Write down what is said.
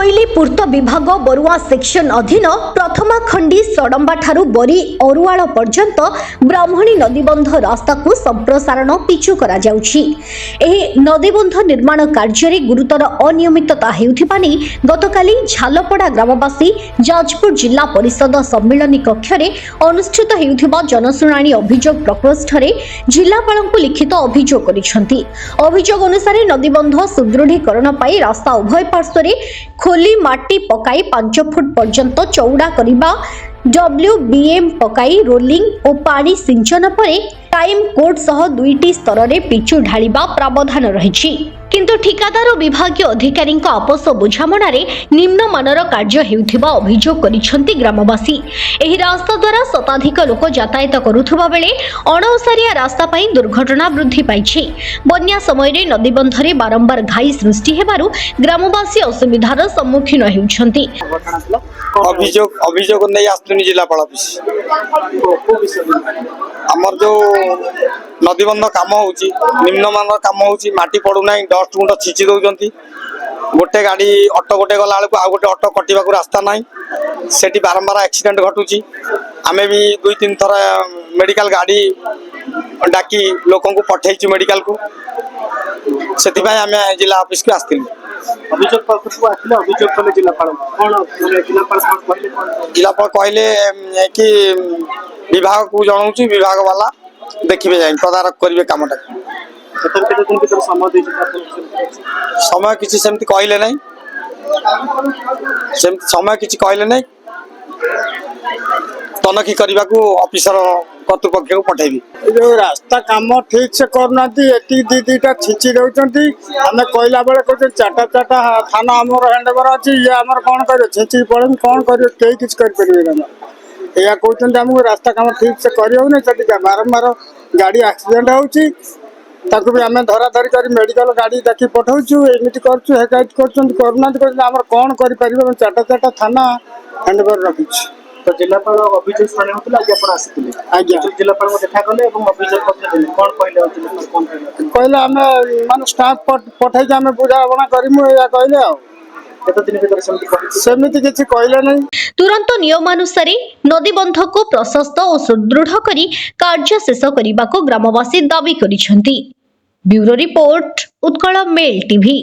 कोइली पूर्त विभाग बरुआ सेक्शन अधीन प्रथमा खंडी सडंबा ठारू बरी अरुआळ पर्यंत ब्राह्मणी नदीबंध रास्ता को संप्रसारण पिचु करा जाउछि। एही नदीबंध निर्माण कार्य गुरुतर अनियमितता हेउथिबा नै गतकाली झालपड़ा ग्रामवासी जाजपुर जिला परिषद सम्मिलनी कक्ष रे अनुष्ठित हेउथिबा जनसुनानी अभियोग प्रकोष्ठ रे जिलापालଙ୍କୁ लिखित अभियोग करिसंती। अभियोग अनुसार नदीबंध सुदृढ़ीकरण पाई रास्ता उभय पार्श्व रे खोली माटी पकाई 5 फुट पर्यंत चौड़ा करिबा WBM पकाई रोलिंग और पानी सिंचन परे टाइम कोड सह दुईटी स्तर रे पिचु ढालिबा प्रावधान रहिछि। किंतु ठिकादार और विभागीय अधिकारी आपस बुझामण निम्न मानर कार्य हेउथिबा अभियोग करिसंती ग्रामवासी। एही रास्ता द्वारा शताधिक लोक यातायात करुथबा बेले अणओसारिया रास्ता पाई दुर्घटना वृद्धि पाइछि। बन्या समय नदीबंध रे बारंबार घाई सृष्टि हेबारु ग्रामवासी असुविधार सम्मुखीन हेउछंती। अभियोग नहीं आसुनी जिलापाल ऑफिस आमर जो नदीबंध काम होउची निम्नमान काम होउची माटी पड़ूना डस्ट गुंड छिची दौरान गोटे गाड़ी ऑटो गोटे गला बेलू आ गोटे ऑटो कटिबा रास्ता ना सेठी बारंबार एक्सीडेंट घटुची। आमे भी 2-3 थर मेडिकल गाड़ी डाकी लोक पठेचु मेडिकल को से आमे जिला ऑफिस को आसथिलु। जिलापाल कहले कि विभाग को जनाऊँ विभाग वाला देखिए जाए तदारक करेंगे कमटा समय किसी सेमती कहले नहीं समय किसी कहले नहीं तनखी करने को ऑफिसर कर्तृपक्ष को पठेबी। जो रास्ता काम ठीक से करना दीटा छिची दौरान आम कहला बेले कहते 4टा थाना आमर हैंडओवर अच्छी ये आम कौन कर छिची पड़े कौन कर किसी करें या कहते आमको रास्ता काम ठीक से करना से बारंबार गाड़ी एक्सीडेंट होती आम धरा धरी कर मेडिकल गाड़ी देखी पठाऊँ एमती करूना कौन कर 4टा थाना हैंडओवर रखी। तो जिलापाल अभियोग शुणी होता जिलापाल देखा कले कहले आम मान स्टाफ पठे बुझाणा करमति किसी कहले नहीं। तुरंत नियमानुसार नदीबंध को प्रशस्त और सुदृढ़ करी कार्य शेष करने को ग्रामवासी दाबी करिसेंती। Bureau report Utkal Mail TV.